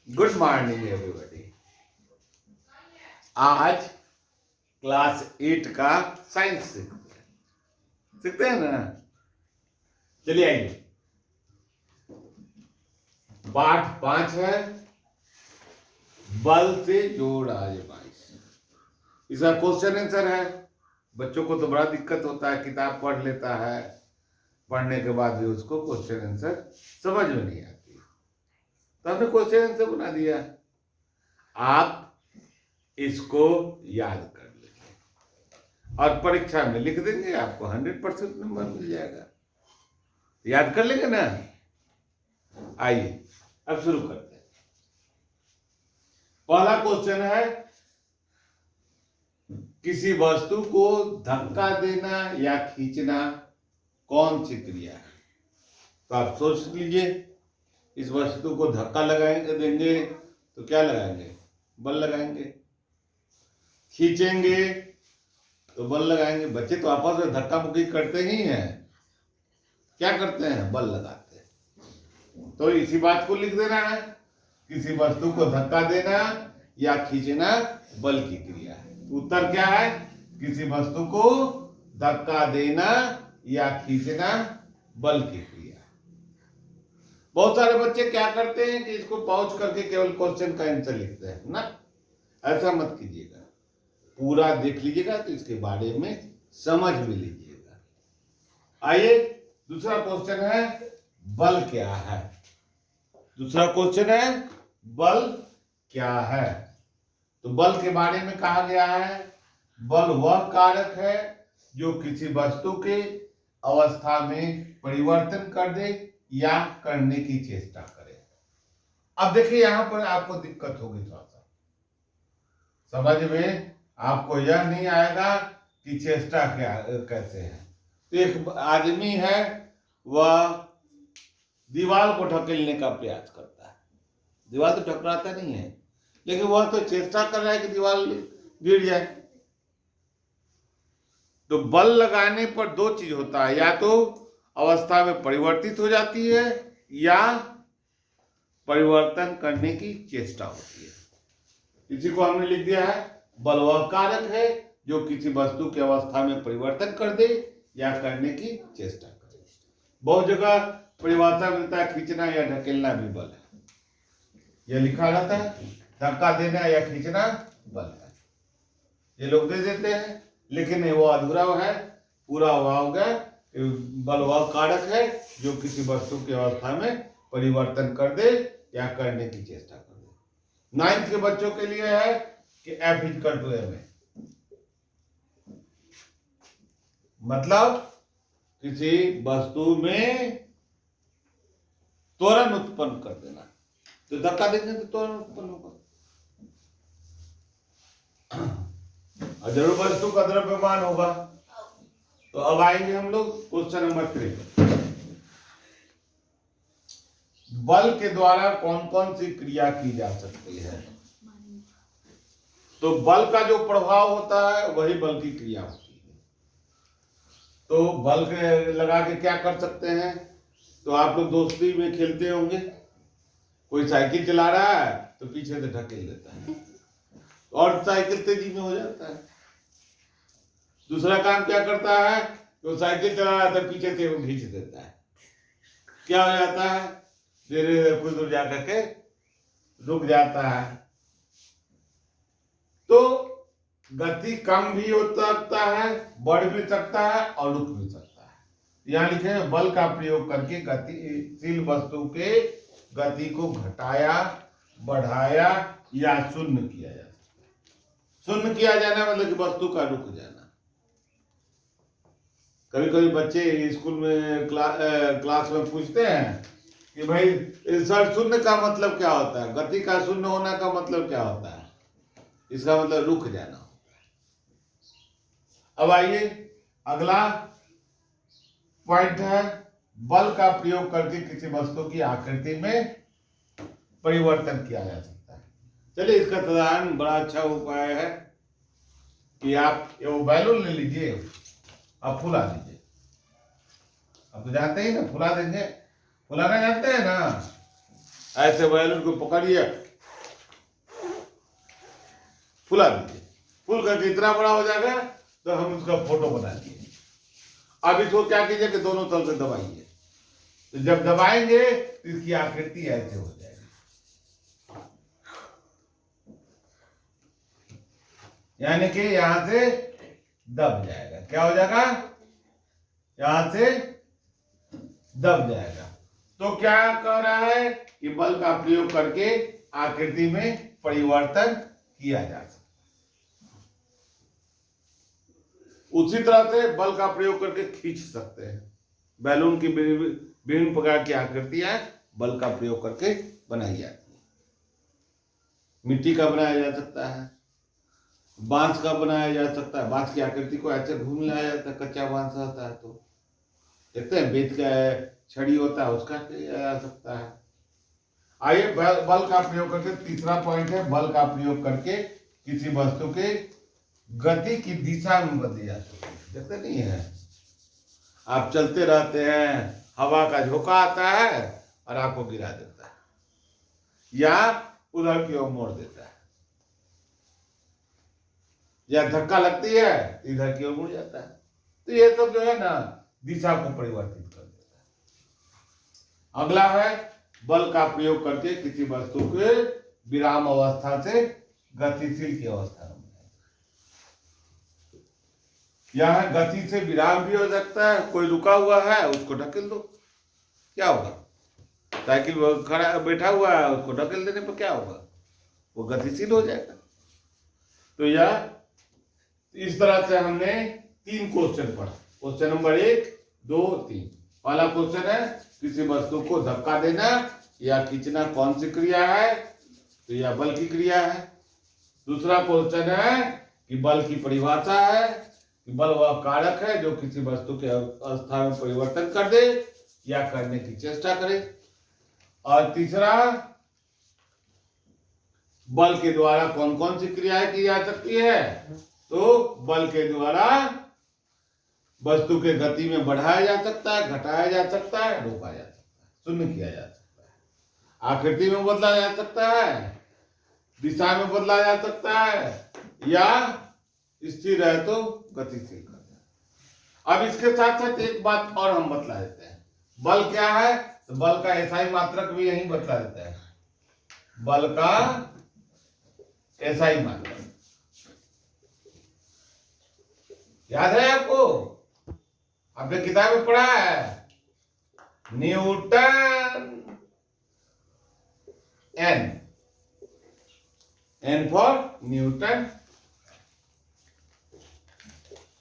Good morning everybody. आज class 8 का science सीखते हैं ना। चलिए आइए, पाठ 5 है बल से जोड़ आजमाइश। इसका क्वेश्चन आंसर है। बच्चों को तो बड़ा दिक्कत होता है, किताब पढ़ लेता है, पढ़ने के बाद भी उसको क्वेश्चन आंसर समझ में नहीं आती, तो हमने क्वेश्चन आंसर बना दिया। आप इसको याद कर लेंगे और परीक्षा में लिख देंगे, आपको 100% नंबर मिल जाएगा। याद कर लेंगे ना। आइए अब शुरू करते हैं। पहला क्वेश्चन है, किसी वस्तु को धक्का देना या खींचना कौन सी क्रिया है? तो आप सोच लीजिए। इस वस्तु को धक्का लगाएंगे देंगे तो क्या लगाएंगे? बल लगाएंगे। खींचेंगे तो बल लगाएंगे। बच्चे तो आपस में धक्का मुक्की करते ही हैं, क्या करते हैं? बल लगाते हैं। तो इसी बात को लिख देना है, किसी वस्तु को धक्का देना या खींचना बल की क्रिया है। उत्तर क्या है? किसी वस्तु को धक्का देना या खींचना बल की क्रिया। बहुत सारे बच्चे क्या करते हैं कि इसको पॉज करके केवल क्वेश्चन का आंसर लिखते हैं ना। ऐसा मत कीजिएगा, पूरा देख लीजिएगा तो इसके बारे में समझ भी लीजिएगा। आइए दूसरा क्वेश्चन है, बल क्या है? दूसरा क्वेश्चन है, बल क्या है? तो बल के बारे में कहा गया है, बल वह कारक है जो किसी वस्तु के अवस्था में परिवर्तन कर दे या करने की चेष्टा करे। अब देखिए, यहां पर आपको दिक्कत होगी, थोड़ा सा समझ में आपको यह नहीं आएगा कि चेष्टा क्या कैसे है। तो एक आदमी है, वह दीवार को ढकेलने का प्रयास करता है। दीवार तो टकराता नहीं है, लेकिन वह तो चेष्टा कर रहा है कि दीवार गिर जाए। तो बल लगाने पर दो चीज होता है, या तो अवस्था में परिवर्तित हो जाती है या परिवर्तन करने की चेष्टा होती है। इसी को हमने लिख दिया है, बल वह कारक है जो किसी वस्तु की अवस्था में परिवर्तन कर दे या करने की चेष्टा करे। बहुत जगह परिभाषा मिलता है, खींचना या ढकेलना भी बल है, यह लिखा रहता है। धक्का देना या खींचना बल है, ये लोग दे देते हैं, लेकिन वो अधूरा है, पूरा हुआ होगा। बल वह कारक है जो किसी वस्तु की अवस्था में परिवर्तन कर दे या करने की चेष्टा कर दे। 9th के बच्चों के लिए है कि F इक्वल टू M है, मतलब किसी वस्तु में त्वरण उत्पन्न कर देना। तो धक्का देंगे तो त्वरण उत्पन्न होगा, और जरूर वस्तु का द्रव्यमान होगा। तो अब आएंगे हम लोग क्वेश्चन नंबर 3। बल के द्वारा कौन कौन सी क्रिया की जा सकती है? तो बल का जो प्रभाव होता है वही बल की क्रिया होती है। तो बल के लगा के क्या कर सकते हैं? तो आप लोग दोस्ती में खेलते होंगे, कोई साइकिल चला रहा है तो पीछे से ढकेल देता है और साइकिल तेजी में हो जाता है। दूसरा काम क्या करता है, तो साइकिल चला रहा था, पीछे से वो खींच देता है। क्या हो जाता है? धीरे धीरे कुछ दूर जाकर के रुक जाता है। तो गति कम भी हो सकता है, बढ़ भी सकता है और रुक भी सकता है। यहाँ लिखे हैं, बल का प्रयोग करके गतिशील वस्तु के गति को घटाया, बढ़ाया या शून्य किया जा सकता है। शून्य किया जाना मतलब कि वस्तु का रुक जाना। कभी कभी बच्चे स्कूल में क्लास में पूछते हैं कि भाई सर, शून्य का मतलब क्या होता है? गति का शून्य होना का मतलब क्या होता है? इसका मतलब रुक जाना होता है। अब आइए अगला पॉइंट है, बल का प्रयोग करके किसी वस्तु की आकृति में परिवर्तन किया जा सकता है। चलिए, इसका साधारण बड़ा अच्छा उपाय है कि आप वो बैलून ले लीजिए, आप फुला दीजिए। आप तो जानते ही ना, फुला देंगे, फुलाना जानते हैं ना। ऐसे बैलून को पकड़िए, फुला दीजिए, फुल करके इतना बड़ा हो जाएगा तो हम उसका फोटो बना दिए। अब इसको क्या कीजिए कि दोनों तरफ से दबाइए, तो जब दबाएंगे तो इसकी आकृति ऐसे हो जाएगी, यानी कि यहां से दब जाएगा। क्या हो जाएगा? यहां से दब जाएगा। तो क्या कह रहा है कि बल का प्रयोग करके आकृति में परिवर्तन किया जा सकता है। उसी तरह से बल का प्रयोग करके खींच सकते हैं। बैलून की विभिन्न प्रकार की आकृतियां बल का प्रयोग करके बनाई जाती है। मिट्टी का बनाया जा सकता है, बांस का बनाया जा सकता है। बांस की आकृति को ऐसे घूम लाया जाता है, कच्चा बांस होता है तो देखते हैं, बेत का छड़ी होता है उसका किया जा सकता है। आइए बल का प्रयोग करके, तीसरा पॉइंट है बल का प्रयोग करके किसी वस्तु के गति की दिशा में बदली जा सकती है। देखते नहीं है, आप चलते रहते हैं, हवा का झोंका आता है और आपको गिरा देता है या उधर की ओर मोड़ देता है, या धक्का लगती है इधर की ओर मुड़ जाता है। तो ये सब जो है ना दिशा को परिवर्तित कर देता है। अगला है बल का प्रयोग करके किसी वस्तु के विराम अवस्था से गतिशील की अवस्था में। यहां गति से विराम भी हो सकता है, कोई रुका हुआ है उसको ढकेल दो, क्या होगा? साइकिल खड़ा बैठा हुआ है, उसको ढकेल देने पर क्या होगा? वो गतिशील हो जाएगा। तो यह इस तरह से हमने 3 क्वेश्चन पढ़ा। Question number 1, 2, 3। पहला क्वेश्चन है किसी वस्तु को धक्का देना या खींचना कौन सी क्रिया है? तो यह बल की क्रिया है। दूसरा क्वेश्चन है कि बल की परिभाषा है कि बल वह कारक है जो किसी वस्तु के अवस्था में परिवर्तन कर दे या करने की चेष्टा करे। और तीसरा, बल के द्वारा कौन कौन सी क्रियाएं की जा सकती है? तो बल के द्वारा वस्तु के गति में बढ़ाया जा सकता है, घटाया जा सकता है, रोका जा सकता है, शून्य किया जा सकता है, आकृति में बदला जा सकता है, दिशा में बदला जा सकता है, या स्थिर है तो गतिशील कर दिया। अब इसके साथ साथ एक बात और हम बतला देते हैं। बल क्या है? तो बल का एसआई मात्रक भी यही बतला देता है। बल का एसआई मात्रक याद है आपको? आपने किताब में पढ़ा है, न्यूटन। N for Newton.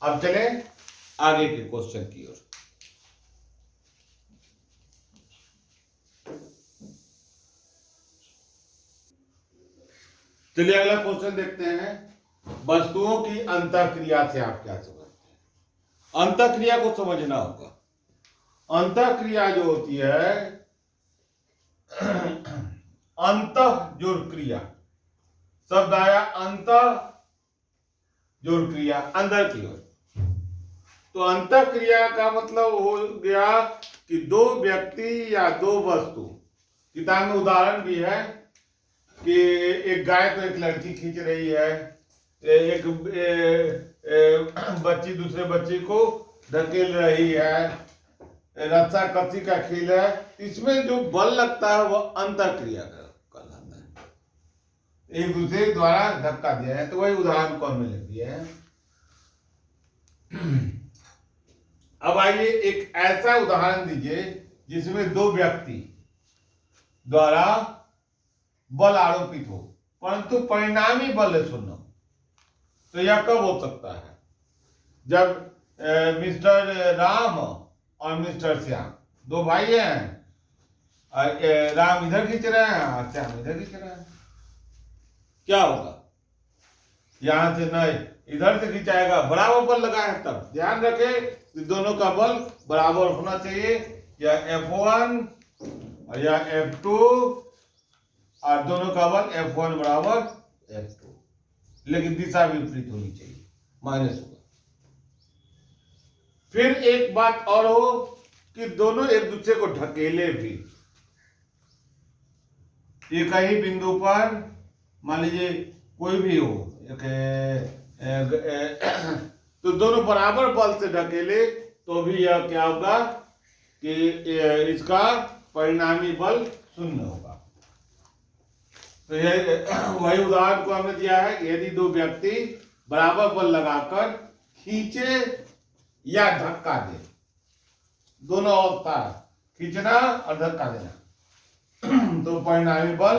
अब चले आगे के क्वेश्चन की ओर। चलिए अगला क्वेश्चन देखते हैं। वस्तुओं की अंतःक्रिया से आप क्या समझते हैं? अंतःक्रिया को समझना होगा। अंतःक्रिया जो होती है, अंतः जोड़ क्रिया शब्द आया, अंतः जोड़ क्रिया अंदर की ओर। तो अंतःक्रिया का मतलब हो गया कि दो व्यक्ति या दो वस्तु। किताब में उदाहरण भी है कि एक गाय को एक लड़की खींच रही है, एक बच्ची दूसरे बच्चे को धकेल रही है, रस्सा कच्ची का खेल है। इसमें जो बल लगता है वह अंतःक्रिया कहलाता है। एक दूसरे द्वारा धक्का दिया है, तो वही उदाहरण कौन में लिख दिया है। अब आइए एक ऐसा उदाहरण दीजिए जिसमें दो व्यक्ति द्वारा बल आरोपित हो परंतु परिणामी बल शून्य हो। तो यह कब हो सकता है? जब मिस्टर राम और मिस्टर श्याम दो भाई हैं, राम इधर खींच रहे हैं और श्याम इधर खींच रहे हैं। क्या होगा? यहां से नहीं, इधर से खिंचाएगा, बराबर बल लगा है। तब ध्यान रखें दोनों का बल बराबर होना चाहिए, या F1 और या F2, और दोनों का बल F1 बराबर F2, लेकिन दिशा विपरीत होनी चाहिए, माइनस होगा। फिर एक बात और हो कि दोनों एक दूसरे को ढकेले भी। एक ही बिंदु पर मान लीजिए कोई भी हो, तो दोनों बराबर बल से ढकेले तो भी यह क्या होगा कि इसका परिणामी बल शून्य होगा। तो यह वही उदाहरण को हमने दिया है कि यदि दो व्यक्ति बराबर बल लगाकर खींचे या धक्का दे, दोनों अवस्था खींचना और धक्का देना, तो परिणामी बल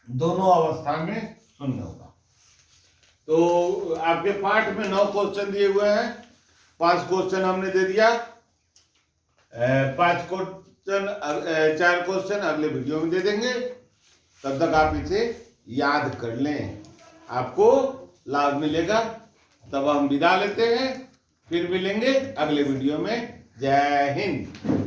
दोनों अवस्था में शून्य होगा। तो आपके पाठ में 9 क्वेश्चन दिए हुए हैं, 5 क्वेश्चन हमने दे दिया। 5 क्वेश्चन 4 क्वेश्चन अगले वीडियो में दे देंगे, तब तक आप इसे याद कर लें, आपको लाभ मिलेगा। तब हम विदा लेते हैं, फिर मिलेंगे अगले वीडियो में। जय हिंद।